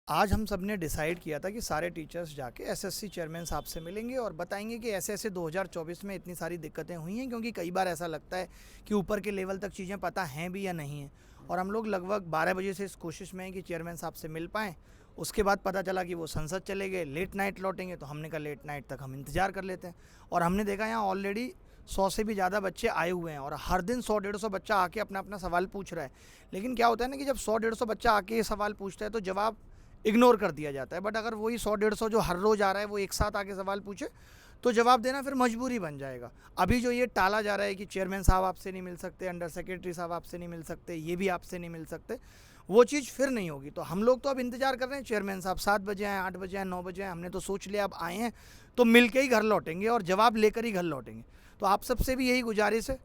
आज हम सब ने डिसाइड किया था कि सारे टीचर्स जाके एसएससी चेयरमैन साहब से मिलेंगे और बताएंगे कि ऐसे ऐसे 2024 में इतनी सारी दिक्कतें हुई हैं, क्योंकि कई बार ऐसा लगता है कि ऊपर के लेवल तक चीज़ें पता हैं भी या नहीं हैं। और हम लोग लगभग 12 बजे से इस कोशिश में हैं कि चेयरमैन साहब से मिल पाएँ। उसके बाद पता चला कि वो संसद चले गए, लेट नाइट लौटेंगे, तो हमने कहा लेट नाइट तक हम इंतज़ार कर लेते हैं। और हमने देखा यहाँ ऑलरेडी 100 से भी ज़्यादा बच्चे आए हुए हैं और हर दिन 100-150 बच्चा आके अपना अपना सवाल पूछ रहा है। लेकिन क्या होता है ना कि जब 100-150 बच्चा आके सवाल पूछता है तो जवाब इग्नोर कर दिया जाता है। बट अगर वही 100-150 जो हर रोज़ आ रहा है वो एक साथ आके सवाल पूछे तो जवाब देना फिर मजबूरी बन जाएगा। अभी जो ये टाला जा रहा है कि चेयरमैन साहब आपसे नहीं मिल सकते, अंडर सेक्रेटरी साहब आपसे नहीं मिल सकते, ये भी आपसे नहीं मिल सकते, वो चीज़ फिर नहीं होगी। तो हम लोग तो अब इंतज़ार कर रहे हैं चेयरमैन साहब 7 बजे आएँ, 8 बजे आएँ, 9 बजे आएँ। हमने तो सोच लिया अब आए हैं तो मिल के ही घर लौटेंगे और जवाब लेकर ही घर लौटेंगे। तो आप सबसे भी यही गुजारिश है।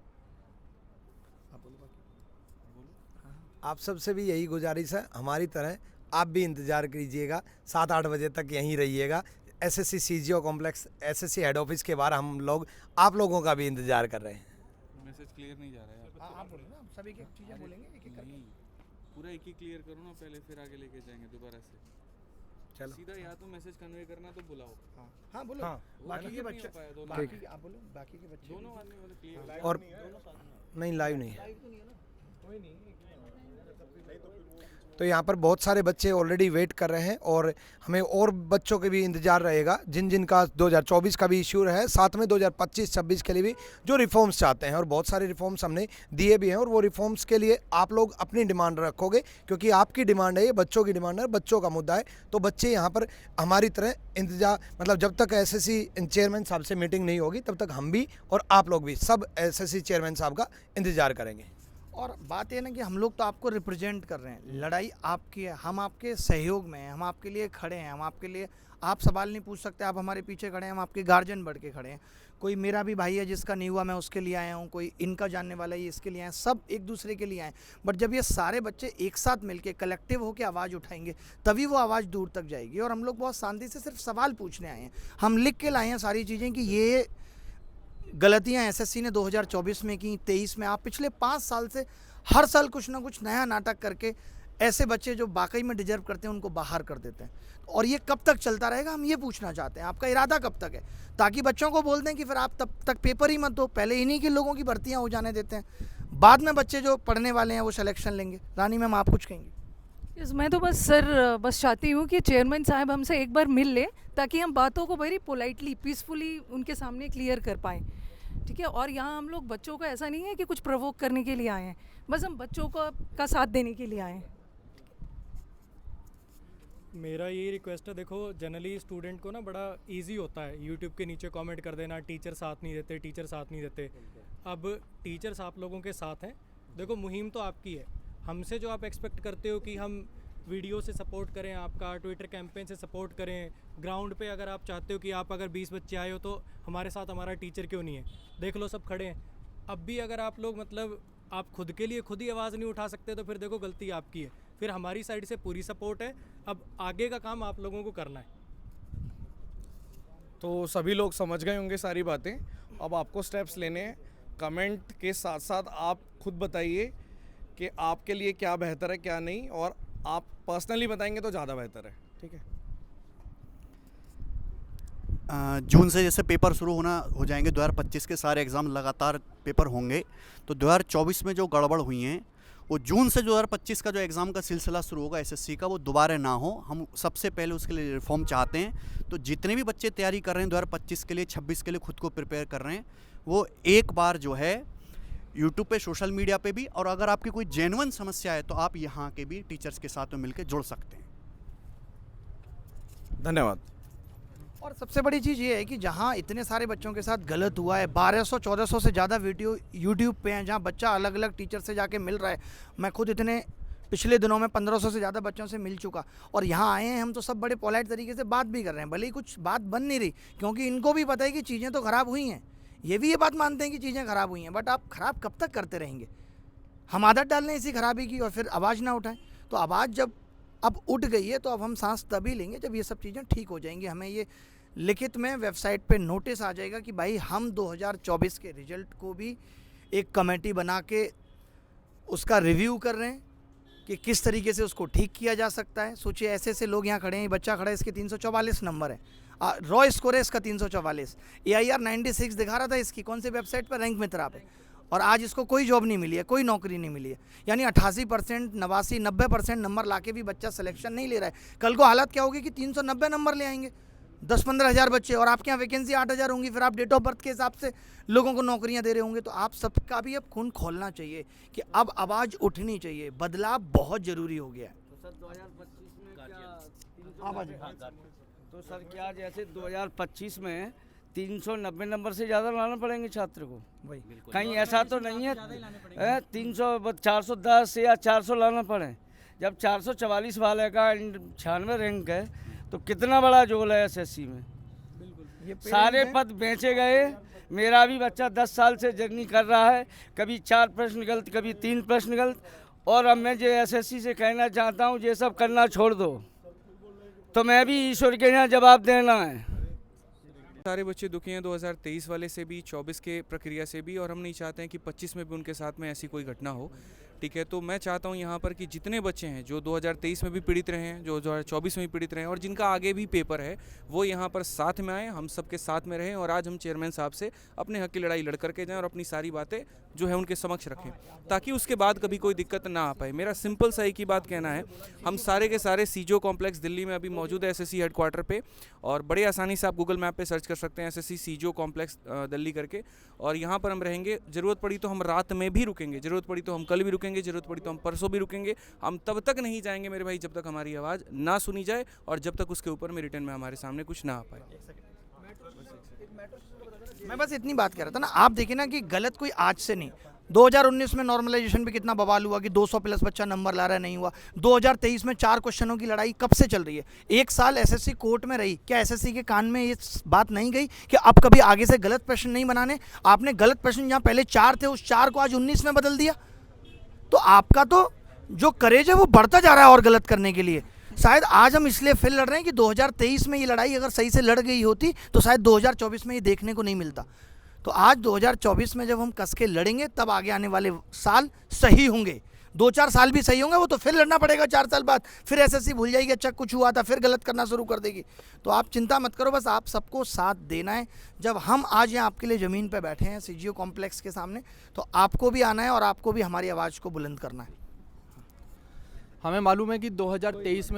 आप सबसे भी यही गुजारिश है, हमारी तरह आप भी इंतज़ार कीजिएगा, 7-8 बजे तक यहीं रहिएगा। SSC CGO complex, SSC head office के बाहर हम लोग आप लोगों का भी इंतज़ार कर रहे हैं। मैसेज क्लियर नहीं जा रहा है यार। आप बोलो ना, सभी की चीज़ें बोलेंगे एक एक करके। नहीं, पूरा एक ही क्लियर करो ना पहले, फिर आगे लेके जाएंगे दोबारा से। चलो सीधा या तो मैसेज कन्वे करना तो बुलाओ। हाँ बोलो। हाँ, बाकी के नहीं बच्चे हो पाया दोनों बाकी आप बोलो, बाकी के बच्चे दोनों आदमी बोले क्लियर। और नहीं, लाइव नहीं है। तो यहाँ पर बहुत सारे बच्चे ऑलरेडी वेट कर रहे हैं और हमें और बच्चों के भी इंतज़ार रहेगा जिन जिन का 2024 का भी इश्यू है, साथ में 2025-26 के लिए भी जो रिफॉर्म्स चाहते हैं। और बहुत सारे रिफॉर्म्स हमने दिए भी हैं और वो रिफॉर्म्स के लिए आप लोग अपनी डिमांड रखोगे, क्योंकि आपकी डिमांड है, ये बच्चों की डिमांड है, बच्चों का मुद्दा है। तो बच्चे यहाँ पर हमारी तरह इंतजार, मतलब जब तक एसएससी चेयरमैन साहब से मीटिंग नहीं होगी तब तक हम भी और आप लोग भी सब एसएससी चेयरमैन साहब का इंतज़ार करेंगे। और बात ये ना कि हम लोग तो आपको रिप्रेजेंट कर रहे हैं, लड़ाई आपकी है, हम आपके सहयोग में हैं, हम आपके लिए खड़े हैं, हम आपके लिए, आप सवाल नहीं पूछ सकते, आप हमारे पीछे खड़े हैं, हम आपके गार्जियन बढ़ के खड़े हैं। कोई मेरा भी भाई है जिसका नहीं हुआ, मैं उसके लिए आया हूँ, कोई इनका जानने वाला है इसके लिए आए, सब एक दूसरे के लिए आए। बट जब ये सारे बच्चे एक साथ मिलके कलेक्टिव होकर आवाज़ उठाएंगे तभी वो आवाज़ दूर तक जाएगी। और हम लोग बहुत शांति से सिर्फ सवाल पूछने आए हैं, हम लिख के लाए हैं सारी चीज़ें कि ये गलतियां एसएससी ने 2024 में की, 23 में। आप पिछले 5 साल से हर साल कुछ ना कुछ नया नाटक करके ऐसे बच्चे जो वाकई में डिजर्व करते हैं उनको बाहर कर देते हैं। और ये कब तक चलता रहेगा, हम ये पूछना चाहते हैं, आपका इरादा कब तक है, ताकि बच्चों को बोल दें कि फिर आप तब तक पेपर ही मत दो, पहले इन्हीं के लोगों की भर्तियां हो जाने देते हैं, बाद में बच्चे जो पढ़ने वाले हैं वो सिलेक्शन लेंगे। रानी मैम आप कुछ कहेंगे? मैं तो बस बस चाहती हूँ कि चेयरमैन साहब हमसे एक बार मिल ले, ताकि हम बातों को वेरी पोलाइटली, पीसफुली उनके सामने क्लियर कर पाएँ। ठीक है, और यहाँ हम लोग बच्चों को ऐसा नहीं है कि कुछ प्रोवोक करने के लिए आए हैं, बस हम बच्चों को का साथ देने के लिए आए हैं। मेरा यही रिक्वेस्ट है, देखो जनरली स्टूडेंट को ना बड़ा इजी होता है यूट्यूब के नीचे कमेंट कर देना, टीचर साथ नहीं देते, टीचर साथ नहीं देते। अब टीचर्स आप लोगों के साथ हैं। देखो मुहिम तो आपकी है, हमसे जो आप एक्सपेक्ट करते हो कि हम वीडियो से सपोर्ट करें, आपका ट्विटर कैंपेन से सपोर्ट करें, ग्राउंड पे अगर आप चाहते हो कि आप अगर 20 बच्चे आए हो तो हमारे साथ हमारा टीचर क्यों नहीं है, देख लो सब खड़े हैं। अब भी अगर आप लोग मतलब आप खुद के लिए खुद ही आवाज़ नहीं उठा सकते तो फिर देखो गलती आपकी है। फिर हमारी साइड से पूरी सपोर्ट है, अब आगे का काम आप लोगों को करना है। तो सभी लोग समझ गए होंगे सारी बातें, अब आपको स्टेप्स लेने हैं। कमेंट के साथ साथ आप खुद बताइए कि आपके लिए क्या बेहतर है क्या नहीं, और आप पर्सनली बताएंगे तो ज़्यादा बेहतर है। ठीक है, जून से जैसे पेपर शुरू हो जाएंगे, 2025 के सारे एग्ज़ाम लगातार पेपर होंगे, तो 2024 में जो गड़बड़ हुई हैं वो जून से 2025 का जो एग्ज़ाम का सिलसिला शुरू होगा एसएससी का, वो दोबारा ना हो। हम सबसे पहले उसके लिए रिफॉर्म चाहते हैं। तो जितने भी बच्चे तैयारी कर रहे हैं 2025 के लिए, 26 के लिए खुद को प्रिपेयर कर रहे हैं, वो एक बार जो है यूट्यूब पे, सोशल मीडिया पे भी, और अगर आपकी कोई जेन्युइन समस्या है तो आप यहाँ के भी टीचर्स के साथ में मिलकर जुड़ सकते हैं। धन्यवाद। और सबसे बड़ी चीज़ ये है कि जहाँ इतने सारे बच्चों के साथ गलत हुआ है, 1200-1400 से ज़्यादा वीडियो यूट्यूब पे हैं, जहाँ बच्चा अलग अलग टीचर से जाके मिल रहा है। मैं खुद इतने पिछले दिनों में 1500 से ज़्यादा बच्चों से मिल चुका, और यहाँ आए हैं हम तो सब बड़े पोलाइट तरीके से बात भी कर रहे हैं, भले ही कुछ बात बन नहीं रही, क्योंकि इनको भी पता है कि चीज़ें तो ख़राब हुई हैं, ये भी ये बात मानते हैं कि चीज़ें ख़राब हुई हैं। बट आप ख़राब कब तक करते रहेंगे? हम आदत डाल लें इसी खराबी की और फिर आवाज़ ना उठाएं। तो आवाज़ जब अब उठ गई है तो अब हम सांस तभी लेंगे जब ये सब चीज़ें ठीक हो जाएंगी। हमें ये लिखित में वेबसाइट पे नोटिस आ जाएगा कि भाई हम 2024 के रिजल्ट को भी एक कमेटी बना के उसका रिव्यू कर रहे हैं, कि किस तरीके से उसको ठीक किया जा सकता है। सोचिए ऐसे ऐसे लोग यहाँ खड़े हैं, ये बच्चा खड़ा है, इसके 344 नंबर है, रॉ स्कोर है इसका 344, AIR 96 दिखा रहा था इसकी, कौन सी वेबसाइट पर, रैंक मित्रा पे, और आज इसको कोई जॉब नहीं मिली है, कोई नौकरी नहीं मिली है। यानी 88%, 89, 90% नंबर लाके भी बच्चा सिलेक्शन नहीं ले रहा है। कल को हालत क्या होगी कि 390 नंबर ले आएंगे 10-15 हज़ार बच्चे, और आपके यहाँ वैकेंसी 8,000 होंगी, फिर आप डेट ऑफ बर्थ के हिसाब से लोगों को नौकरियां दे रहे होंगे। तो आप सबका भी अब खून खोलना चाहिए कि अब आवाज़ उठनी चाहिए, बदलाव बहुत ज़रूरी हो गया है। तो सर 2025 में क्या तो सर क्या जैसे 2025 में 390 नंबर से ज़्यादा लाना पड़ेंगे छात्र को? वही कहीं ऐसा तो नहीं है 410 या 400 लाना पड़े? जब 444 वाले का 96 रैंक है तो कितना बड़ा जोल है एसएससी में। सारे पद बेचे गए। मेरा भी बच्चा 10 साल से जर्नी कर रहा है, कभी 4 प्रश्न गलत, कभी 3 प्रश्न गलत, और अब मैं जो एसएससी से कहना चाहता हूँ ये सब करना छोड़ दो, तो मैं भी ईश्वर के यहाँ जवाब देना है। सारे बच्चे दुखी हैं 2023 वाले से भी, 24 के प्रक्रिया से भी, और हम नहीं चाहते हैं कि 25 में भी उनके साथ में ऐसी कोई घटना हो। ठीक है, तो मैं चाहता हूं यहाँ पर कि जितने बच्चे हैं जो 2023 में भी पीड़ित रहे हैं, जो 2024 में भी पीड़ित रहे हैं, और जिनका आगे भी पेपर है, वो यहाँ पर साथ में आएँ, हम सबके साथ में रहें, और आज हम चेयरमैन साहब से अपने हक की लड़ाई लड़ करके जाएँ और अपनी सारी बातें जो है उनके समक्ष रखें, ताकि उसके बाद कभी कोई दिक्कत ना आ पाए। मेरा सिंपल सा एक ही बात कहना है, हम सारे के सारे सीजो कॉम्प्लेक्स दिल्ली में अभी मौजूद है एसएससी हेडक्वार्टर पे, और बड़े आसानी से आप गूगल मैप पे सर्च कर सकते हैं एसएससी सीजो कॉम्प्लेक्स दिल्ली करके, और यहाँ पर हम रहेंगे। ज़रूरत पड़ी तो हम रात में भी रुकेंगे, ज़रूरत पड़ी तो हम कल भी रुकेंगे, ज़रूरत पड़ी तो हम परसों भी रुकेंगे। हम तब तक नहीं जाएंगे मेरे भाई जब तक हमारी आवाज़ ना सुनी जाए, और जब तक उसके ऊपर में रिटर्न में हमारे सामने कुछ ना आ पाए। मैं बस इतनी बात कर रहा था ना, आप देखिए ना कि गलत कोई आज से नहीं, 2019 में नॉर्मलाइजेशन पे कितना बवाल हुआ कि 200 प्लस बच्चा नंबर ला रहा है, नहीं हुआ। 2023 में 4 क्वेश्चनों की लड़ाई कब से चल रही है, 1 साल एसएससी कोर्ट में रही, क्या एसएससी के कान में ये बात नहीं गई कि अब कभी आगे से गलत प्रश्न नहीं बनाने? आपने गलत प्रश्न जहाँ पहले 4 थे उस 4 को आज 19 में बदल दिया। तो आपका तो जो करेज है वो बढ़ता जा रहा है और गलत करने के लिए। शायद आज हम इसलिए फिर लड़ रहे हैं कि 2023 में ये लड़ाई अगर सही से लड़ गई होती तो शायद 2024 में ये देखने को नहीं मिलता। तो आज 2024 में जब हम कस के लड़ेंगे तब आगे आने वाले साल सही होंगे। 2-4 साल भी सही होंगे, वो तो फिर लड़ना पड़ेगा 4 साल बाद, फिर एसएससी भूल जाएगी अच्छा कुछ हुआ था, फिर गलत करना शुरू कर देगी। तो आप चिंता मत करो, बस आप सबको साथ देना है। जब हम आज यहाँ आपके लिए ज़मीन पर बैठे हैं सीजीओ कॉम्प्लेक्स के सामने, तो आपको भी आना है और आपको भी हमारी आवाज़ को बुलंद करना है। हमें मालूम है कि 2023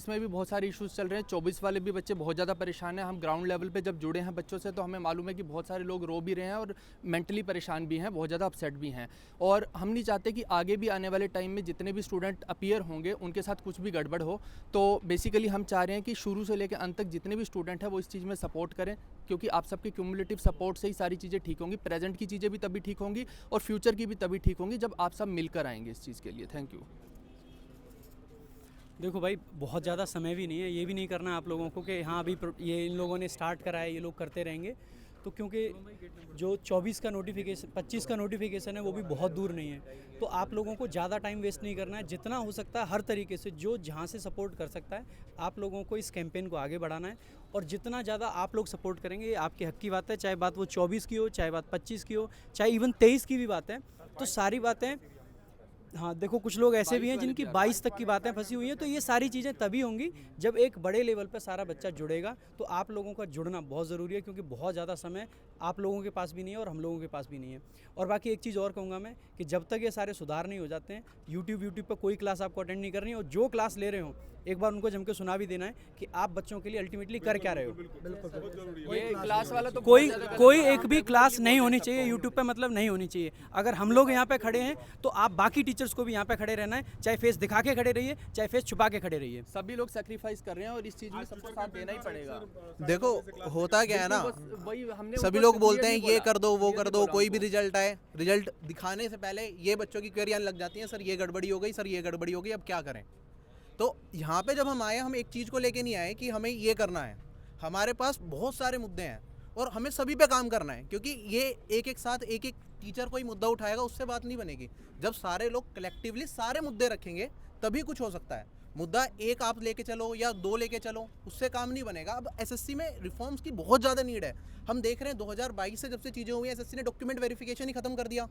में भी बहुत सारे इश्यूज चल रहे हैं। 24 वाले भी बच्चे बहुत ज़्यादा परेशान हैं। हम ग्राउंड लेवल पे जब जुड़े हैं बच्चों से तो हमें मालूम है कि बहुत सारे लोग रो भी रहे हैं और मेंटली परेशान भी हैं, बहुत ज़्यादा अपसेट भी हैं। और हम नहीं चाहते कि आगे भी आने वाले टाइम में जितने भी स्टूडेंट अपीयर होंगे उनके साथ कुछ भी गड़बड़ हो। तो बेसिकली हम चाह रहे हैं कि शुरू से लेकर अंत तक जितने भी स्टूडेंट हैं वो इस चीज़ में सपोर्ट करें, क्योंकि आप सबके क्यूमुलेटिव सपोर्ट से ही सारी चीज़ें ठीक होंगी। प्रेजेंट की चीज़ें भी तभी ठीक होंगी और फ्यूचर की भी तभी ठीक होंगी जब आप सब मिलकर आएंगे इस चीज़ के लिए। Thank you. देखो भाई, बहुत ज़्यादा समय भी नहीं है, ये भी नहीं करना आप लोगों को कि हाँ अभी ये इन लोगों ने स्टार्ट करा है, ये लोग करते रहेंगे। तो क्योंकि जो 24 का नोटिफिकेशन 25 का नोटिफिकेशन है वो भी बहुत दूर नहीं है, तो आप लोगों को ज़्यादा टाइम वेस्ट नहीं करना है। जितना हो सकता है हर तरीके से जो जहाँ से सपोर्ट कर सकता है आप लोगों को इस कैंपेन को आगे बढ़ाना है, और जितना ज़्यादा आप लोग सपोर्ट करेंगे ये आपके हक की बात है। चाहे बात वो 24 की हो, चाहे बात 25 की हो, चाहे इवन 23 की भी बात है, तो सारी बातें हाँ देखो कुछ लोग ऐसे भी हैं जिनकी 22 तक की बातें फंसी हुई हैं। तो ये सारी चीज़ें तभी होंगी जब एक बड़े लेवल पर सारा बच्चा जुड़ेगा। तो आप लोगों का जुड़ना बहुत ज़रूरी है, क्योंकि बहुत ज़्यादा समय आप लोगों के पास भी नहीं है और हम लोगों के पास भी नहीं है। और बाकी एक चीज़ और कहूँगा मैं कि जब तक ये सारे सुधार नहीं हो जाते हैं, यूट्यूब पर कोई क्लास आपको अटेंड नहीं करनी, और जो क्लास ले रहे हो एक बार उनको जम के सुना भी देना है कि आप बच्चों के लिए अल्टीमेटली कर क्या रहे हो। ये क्लास वाला तो कोई एक भी क्लास नहीं होनी चाहिए यूट्यूब पे, मतलब नहीं होनी चाहिए। अगर हम लोग यहाँ पे खड़े हैं तो आप बाकी टीचर्स को भी यहाँ पे खड़े रहना है, चाहे फेस दिखा के खड़े रहिए, चाहे फेस छुपा के खड़े रहिए। सभी लोग सेक्रीफाइस कर रहे हैं और इस चीज़ में सबको साथ देना ही पड़ेगा। देखो होता क्या है ना, वही हमने सभी लोग बोलते हैं ये कर दो वो कर दो, कोई भी रिजल्ट आए, रिजल्ट दिखाने से पहले ये बच्चों की क्वेरी आने लग जाती है, सर ये गड़बड़ी हो गई, सर ये गड़बड़ी हो गई, अब क्या करें। तो यहाँ पे जब हम आए, हम एक चीज़ को लेके नहीं आए कि हमें ये करना है। हमारे पास बहुत सारे मुद्दे हैं और हमें सभी पे काम करना है, क्योंकि ये एक साथ एक टीचर कोई मुद्दा उठाएगा उससे बात नहीं बनेगी। जब सारे लोग कलेक्टिवली सारे मुद्दे रखेंगे तभी कुछ हो सकता है। मुद्दा एक आप लेके चलो या 2 लेके चलो, उससे काम नहीं बनेगा। अब एसएससी में रिफॉर्म्स की बहुत ज़्यादा नीड है। हम देख रहे हैं 2022 से जब से चीज़ें हुई हैं, एसएससी ने डॉक्यूमेंट वेरिफिकेशन ही खत्म कर दिया।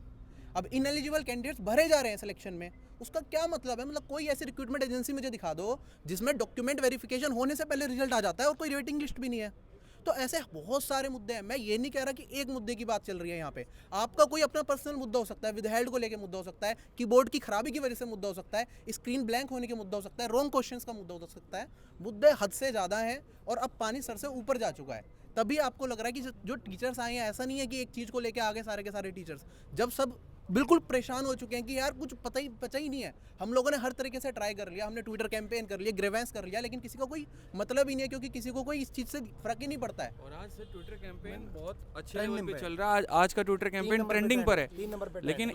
अब इनएलिजिबल कैंडिडेट्स भरे जा रहे हैं सिलेक्शन में, उसका क्या मतलब है? मतलब कोई ऐसी रिक्रूटमेंट एजेंसी मुझे दिखा दो जिसमें डॉक्यूमेंट वेरिफिकेशन होने से पहले रिजल्ट आ जाता है और कोई वेटिंग लिस्ट भी नहीं है। तो ऐसे बहुत सारे मुद्दे हैं। मैं ये नहीं कह रहा कि एक मुद्दे की बात चल रही है यहाँ पे, आपका कोई अपना पर्सनल मुद्दा हो सकता है, विदहेल्ड को लेकर मुद्दा हो सकता है, कीबोर्ड की खराबी की वजह से मुद्दा हो सकता है, स्क्रीन ब्लैंक होने के मुद्दा हो सकता है, रॉन्ग क्वेश्चंस का मुद्दा हो सकता है। मुद्दे हद से ज़्यादा हैं और अब पानी सर से ऊपर जा चुका है। तभी आपको लग रहा है कि जो टीचर्स आए हैं, ऐसा नहीं है कि एक चीज़ को लेकर आगे सारे के सारे टीचर्स, जब सब बिल्कुल परेशान हो चुके हैं कि यार कुछ पता ही नहीं है। हम लोगों ने हर तरीके से ट्राई कर लिया, हमने ट्विटर कैंपेन कर लिया, ग्रेवेंस कर लिया, लेकिन किसी का कोई मतलब ही नहीं है, क्योंकि किसी को कोई इस चीज़ से फर्क ही नहीं पड़ता है। और आज से ट्विटर कैंपेन बहुत अच्छे लेवल पे चल रहा है। आज का ट्विटर कैंपेन ट्रेंडिंग पर है, लेकिन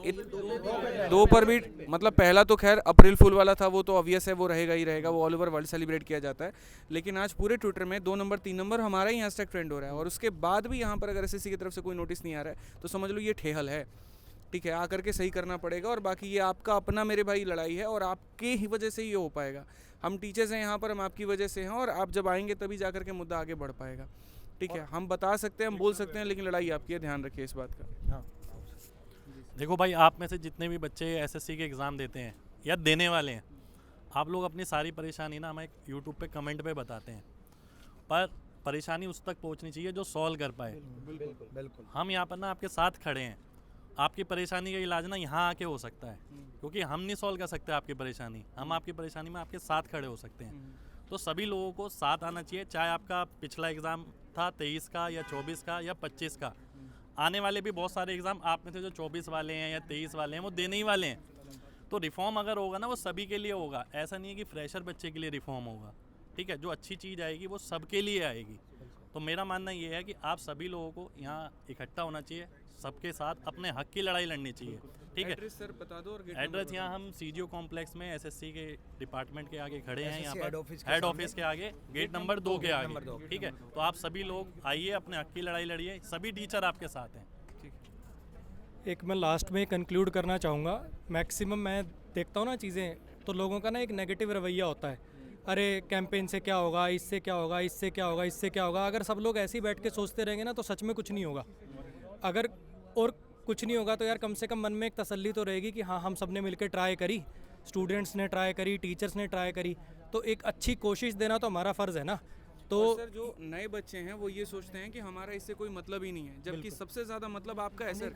2 पर भी, मतलब पहला तो खैर अप्रैल फुल वाला था, वो तो ऑब्वियस है, वो रहेगा ही रहेगा, वो ऑल ओवर वर्ल्ड सेलिब्रेट किया जाता है। लेकिन आज पूरे ट्विटर में 2 नंबर 3 नंबर हमारा ही हैशटैग ट्रेंड हो रहा है, और उसके बाद भी यहाँ पर अगर एसएससी की तरफ से कोई नोटिस नहीं आ रहा है तो समझ लो ये ठेहल है। ठीक है, आकर के सही करना पड़ेगा, और बाकी ये आपका अपना मेरे भाई लड़ाई है, और आपके ही वजह से ये हो पाएगा। हम टीचर्स हैं यहाँ पर, हम आपकी वजह से हैं, और आप जब आएंगे तभी जाकर के मुद्दा आगे बढ़ पाएगा। ठीक है, हम बता सकते हैं, हम बोल सकते हैं, लेकिन लड़ाई आपकी है, ध्यान रखिए इस बात का। हाँ। देखो भाई, आप में से जितने भी बच्चे एसएससी के एग्ज़ाम देते हैं या देने वाले हैं, आप लोग अपनी सारी परेशानी ना हमें यूट्यूब पे कमेंट पे बताते हैं, पर परेशानी उस तक पहुंचनी चाहिए जो सॉल्व कर पाए। बिल्कुल। हम यहाँ पर ना आपके साथ खड़े हैं। आपकी परेशानी का इलाज ना यहाँ आके हो सकता है, क्योंकि हम नहीं सॉल्व कर सकते आपकी परेशानी, हम आपकी परेशानी में आपके साथ खड़े हो सकते हैं। तो सभी लोगों को साथ आना चाहिए, चाहे आपका पिछला एग्ज़ाम था 23 का या 24 का या 25 का, आने वाले भी बहुत सारे एग्ज़ाम आप में से जो 24 वाले हैं या 23 वाले हैं वो देने ही वाले हैं। तो रिफॉर्म अगर होगा ना, वो सभी के लिए होगा, ऐसा नहीं है कि फ्रेशर बच्चे के लिए रिफॉर्म होगा। ठीक है, जो अच्छी चीज़ आएगी वो सबके लिए आएगी। तो मेरा मानना ये है कि आप सभी लोगों को यहाँ इकट्ठा होना चाहिए, सबके साथ अपने हक की लड़ाई लड़नी चाहिए। ठीक है, एड्रेस सर बता दो, और एड्रेस यहाँ हम सीजीओ कॉम्प्लेक्स में एसएससी के डिपार्टमेंट के आगे खड़े हैं, यहाँ हेड पर ऑफिस के हेड सामने। ऑफिस के आगे, गेट नंबर 2 के आगे। ठीक है, तो आप सभी लोग आइए, अपने हक की लड़ाई लड़िए, सभी टीचर आपके साथ हैं। एक मैं लास्ट में कंक्लूड करना चाहूँगा। मैक्सिमम मैं देखता हूँ ना चीज़ें, तो लोगों का ना एक नेगेटिव रवैया होता है, अरे कैंपेन से क्या होगा, इससे क्या होगा, इससे क्या होगा, इससे क्या होगा। अगर सब लोग ऐसे ही बैठ के सोचते रहेंगे ना, तो सच में कुछ नहीं होगा। अगर और कुछ नहीं होगा तो यार कम से कम मन में एक तसल्ली तो रहेगी कि हाँ, हम सब ने मिलकर ट्राई करी, स्टूडेंट्स ने ट्राई करी, टीचर्स ने ट्राई करी, तो एक अच्छी कोशिश देना तो हमारा फ़र्ज़ है ना। तो सर जो नए बच्चे हैं वो ये सोचते हैं कि हमारा इससे कोई मतलब ही नहीं है, जबकि सबसे ज़्यादा मतलब आपका है सर।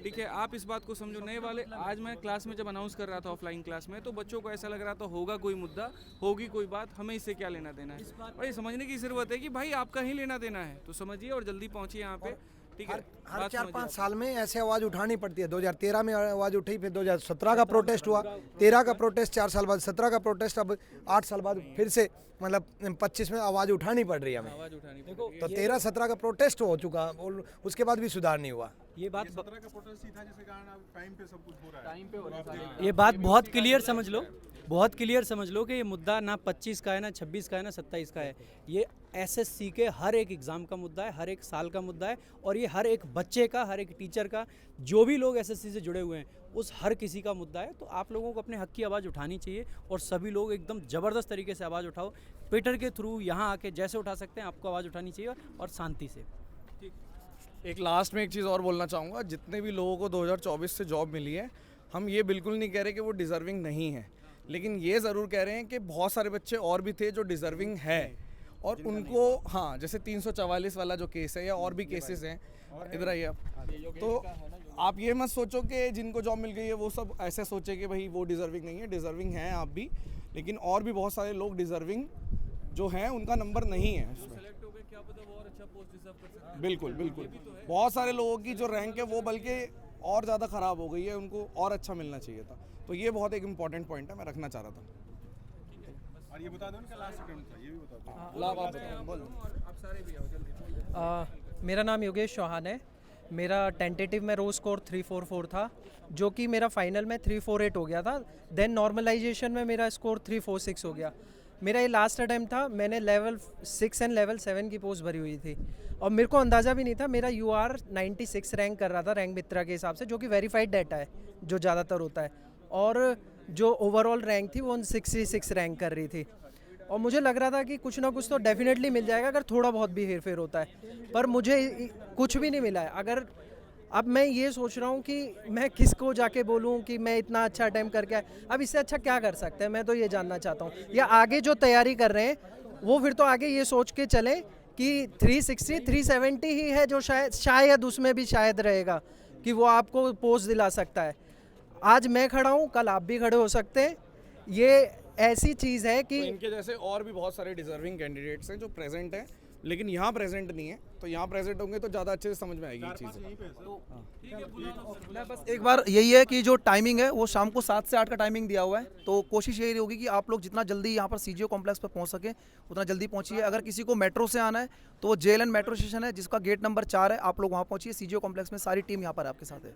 ठीक है, आप इस बात को समझो। नए वाले, आज मैं क्लास में जब अनाउंस कर रहा था ऑफलाइन क्लास में, तो बच्चों को ऐसा लग रहा था होगा कोई मुद्दा, होगी कोई बात, हमें इससे क्या लेना देना है। और ये समझने की ज़रूरत है कि भाई आपका ही लेना देना है, तो समझिए और जल्दी पहुँचिए यहाँ पे। ठीक है, हर बात 4-5 समझिए साल में ऐसे आवाज़ उठानी पड़ती है। 2013 में आवाज़ उठी, फिर 2017 का प्रोटेस्ट हुआ, 13 का प्रोटेस्ट 4 साल बाद, 17 का प्रोटेस्ट, अब 8 साल बाद फिर से मतलब 25 में आवाज़ उठानी पड़ रही है हमें। आवाज़ उठानी पड़ेगी। तो 13-17 का प्रोटेस्ट हो चुका और उसके बाद भी सुधार नहीं हुआ। ये बात 17 का प्रोटेस्ट ही था जिसके कारण अब टाइम पे सब कुछ हो रहा है। ये बात बहुत क्लियर समझ लो, बहुत क्लियर समझ लो कि ये मुद्दा ना 25 का है, ना 26 का है, ना 27 का है। ये एसएससी के हर एक एग्ज़ाम का मुद्दा है, हर एक साल का मुद्दा है, और ये हर एक बच्चे का, हर एक टीचर का, जो भी लोग एसएससी से जुड़े हुए हैं उस हर किसी का मुद्दा है। तो आप लोगों को अपने हक की आवाज़ उठानी चाहिए, और सभी लोग एकदम ज़बरदस्त तरीके से आवाज़ उठाओ। ट्विटर के थ्रू यहाँ आके जैसे उठा सकते हैं आपको आवाज़ उठानी चाहिए, और शांति से। एक लास्ट में एक चीज़ और बोलना चाहूँगा, जितने भी लोगों को 2024 से जॉब मिली है, हम ये बिल्कुल नहीं कह रहे कि वो डिज़र्विंग नहीं है, लेकिन ये ज़रूर कह रहे हैं कि बहुत सारे बच्चे और भी थे जो डिज़र्विंग है, और उनको, हाँ, जैसे 344 वाला जो केस है या और भी केसेस हैं, इधर आइए आप। तो आप ये मत सोचो कि जिनको जॉब मिल गई है वो सब ऐसे सोचे कि भाई वो डिज़र्विंग नहीं है। डिज़र्विंग हैं आप भी, लेकिन और भी बहुत सारे लोग डिज़र्विंग जो हैं उनका नंबर नहीं है उसमें। बिल्कुल बिल्कुल, बहुत सारे लोगों की जो रैंक है वो बल्कि और ज़्यादा ख़राब हो गई है, उनको और अच्छा मिलना चाहिए था। तो ये बहुत एक इम्पॉर्टेंट पॉइंट है, मैं रखना चाह रहा था। और ये बता दो उनका लास्ट अटेम्प्ट था, ये भी बता दो। लाभ आप बताओ, बोलो। आप सारे भी आओ जल्दी। मेरा नाम योगेश चौहान है। मेरा टेंटेटिव में रो स्कोर 344 था, जो कि मेरा फाइनल में 348 हो गया था। देन नॉर्मलाइजेशन में मेरा स्कोर 346 हो गया। मेरा ये लास्ट अटैम्प्ट था। मैंने लेवल 6 एंड लेवल 7 की पोस्ट भरी हुई थी, और मेरे को अंदाज़ा भी नहीं था। मेरा UR 96 रैंक कर रहा था रैंक मित्रा के हिसाब से, जो कि वेरीफाइड डाटा है जो ज़्यादातर होता है, और जो ओवरऑल रैंक थी वो 66 रैंक कर रही थी। और मुझे लग रहा था कि कुछ ना कुछ तो डेफिनेटली मिल जाएगा अगर थोड़ा बहुत भी हेर फेर होता है, पर मुझे कुछ भी नहीं मिला है। अगर अब मैं ये सोच रहा हूँ कि मैं किसको जाके बोलूँ कि मैं इतना अच्छा अटेम्प्ट करके आया। अब इससे अच्छा क्या कर सकते हैं, मैं तो ये जानना चाहता हूँ। या आगे जो तैयारी कर रहे हैं वो फिर तो आगे ये सोच के चलें कि 360 370 ही है जो शायद उसमें भी शायद रहेगा कि वो आपको पोस्ट दिला सकता है। आज मैं खड़ा हूँ, कल आप भी खड़े हो सकते हैं। ये ऐसी चीज़ है कि तो इनके जैसे और भी बहुत सारे डिजर्विंग कैंडिडेट्स हैं जो प्रेजेंट हैं लेकिन यहाँ प्रेजेंट नहीं है, तो यहाँ प्रेजेंट होंगे तो ज़्यादा अच्छे से समझ में आएगी ये चीज़। मैं बस एक बार यही है कि जो टाइमिंग है वो शाम को 7 से 8 का टाइमिंग दिया हुआ है, तो कोशिश यही होगी कि आप लोग जितना जल्दी यहाँ पर CGO कॉम्प्लेक्स पर पहुँच सकें उतना जल्दी पहुँचिए। अगर किसी को मेट्रो से आना है तो वो JLN मेट्रो स्टेशन है जिसका गेट नंबर 4 है, आप लोग वहाँ पहुँचिए। CGO कॉम्प्लेक्स में सारी टीम यहाँ पर आपके साथ है।